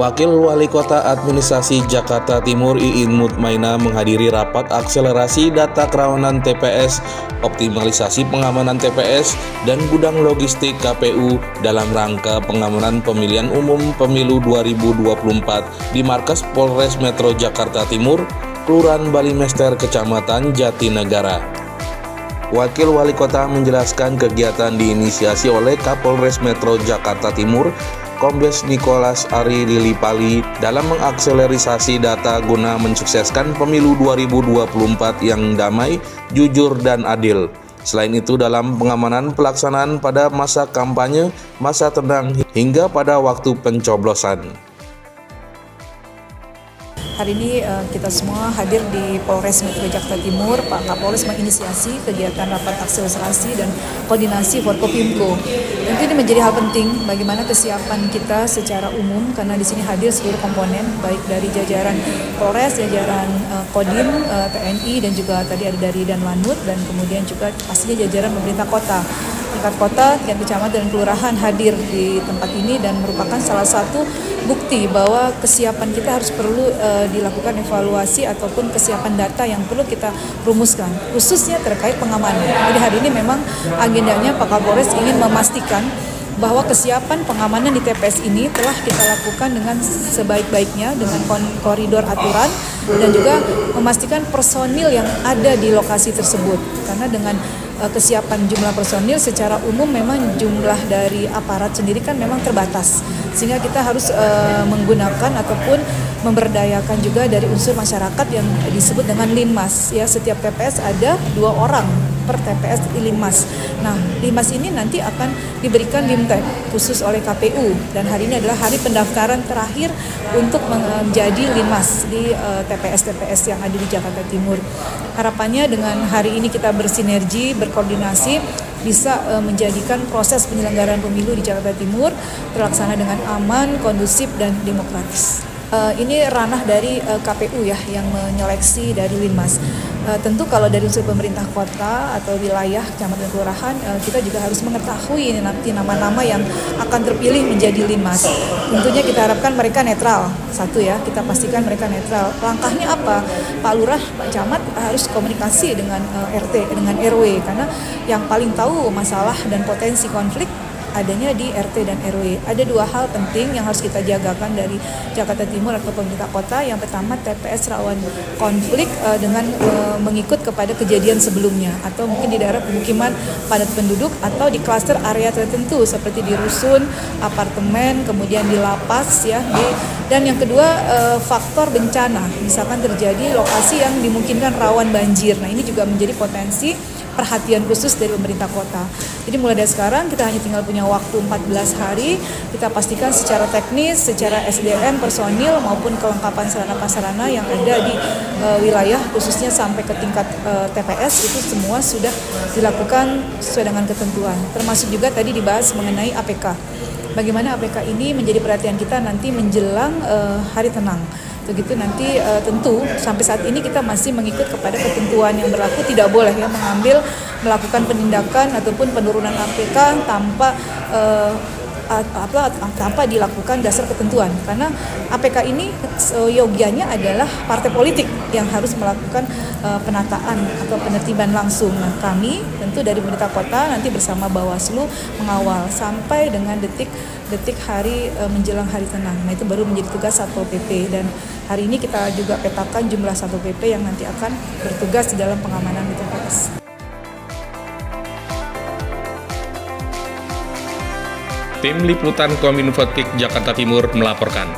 Wakil Wali Kota Administrasi Jakarta Timur Iin Mutmainah menghadiri rapat akselerasi data kerawanan TPS, optimalisasi pengamanan TPS, dan gudang logistik KPU dalam rangka pengamanan pemilihan umum pemilu 2024 di markas Polres Metro Jakarta Timur, Kelurahan Balimester, Kecamatan Jatinegara. Wakil Wali Kota menjelaskan kegiatan diinisiasi oleh Kapolres Metro Jakarta Timur, Kombes Nicholas Ari Lilipali, dalam mengakselerasi data guna mensukseskan pemilu 2024 yang damai, jujur, dan adil. Selain itu, dalam pengamanan pelaksanaan pada masa kampanye, masa tenang, hingga pada waktu pencoblosan. Hari ini kita semua hadir di Polres Metro Jakarta Timur. Pak Kapolres menginisiasi kegiatan rapat akselerasi dan koordinasi Forkopimko. Tentu ini menjadi hal penting bagaimana kesiapan kita secara umum, karena di sini hadir seluruh komponen, baik dari jajaran Polres, jajaran Kodim, TNI, dan juga tadi ada dari Danlanut, dan kemudian juga pastinya jajaran pemerintah kota. Tingkat kota, tingkat kecamatan, dan kelurahan hadir di tempat ini dan merupakan salah satu bukti bahwa kesiapan kita harus perlu dilakukan evaluasi ataupun kesiapan data yang perlu kita rumuskan, khususnya terkait pengamanan. Jadi hari ini memang agendanya Pak Kapolres ingin memastikan bahwa kesiapan pengamanan di TPS ini telah kita lakukan dengan sebaik-baiknya dengan koridor aturan, dan juga memastikan personil yang ada di lokasi tersebut. Karena dengan kesiapan jumlah personil secara umum memang jumlah dari aparat sendiri kan memang terbatas, sehingga kita harus menggunakan ataupun memberdayakan juga dari unsur masyarakat yang disebut dengan Linmas. Ya, setiap TPS ada 2 orang per TPS Linmas. Nah, Linmas ini nanti akan diberikan limtag khusus oleh KPU, dan hari ini adalah hari pendaftaran terakhir untuk menjadi Linmas di TPS-TPS yang ada di Jakarta Timur. Harapannya dengan hari ini kita bersinergi, berkoordinasi, bisa menjadikan proses penyelenggaraan pemilu di Jakarta Timur terlaksana dengan aman, kondusif, dan demokratis. Ini ranah dari KPU ya yang menyeleksi dari Linmas. Tentu kalau dari unsur pemerintah kota atau wilayah, kecamatan, kelurahan, kita juga harus mengetahui nanti nama-nama yang akan terpilih menjadi Linmas. Tentunya kita harapkan mereka netral. Satu ya, kita pastikan mereka netral. Langkahnya apa? Pak Lurah, Pak Camat harus komunikasi dengan RT, dengan RW, karena yang paling tahu masalah dan potensi konflik adanya di RT dan RW. Ada 2 hal penting yang harus kita jagakan dari Jakarta Timur atau pemerintah kota. Yang pertama, TPS rawan konflik dengan mengikut kepada kejadian sebelumnya, atau mungkin di daerah pemukiman padat penduduk atau di klaster area tertentu seperti di rusun, apartemen, kemudian di lapas ya. Dan yang kedua, faktor bencana, misalkan terjadi lokasi yang dimungkinkan rawan banjir. Nah, ini juga menjadi potensi perhatian khusus dari pemerintah kota. Jadi mulai dari sekarang kita hanya tinggal punya waktu 14 hari, kita pastikan secara teknis, secara SDM, personil, maupun kelengkapan sarana-prasarana yang ada di wilayah, khususnya sampai ke tingkat TPS, itu semua sudah dilakukan sesuai dengan ketentuan. Termasuk juga tadi dibahas mengenai APK. Bagaimana APK ini menjadi perhatian kita nanti menjelang hari tenang. Begitu nanti tentu sampai saat ini kita masih mengikut kepada ketentuan yang berlaku, tidak boleh ya melakukan penindakan ataupun penurunan APK tanpa dilakukan dasar ketentuan, karena APK ini yogianya adalah partai politik yang harus melakukan penataan atau penertiban langsung. Nah, kami tentu dari pemerintah kota nanti bersama Bawaslu mengawal sampai dengan detik hari menjelang hari tenang. Nah, itu baru menjadi tugas Satpol PP, dan hari ini kita juga petakan jumlah Satpol PP yang nanti akan bertugas di dalam pengamanan di TPS. Tim Liputan Kominfo Jakarta Timur melaporkan.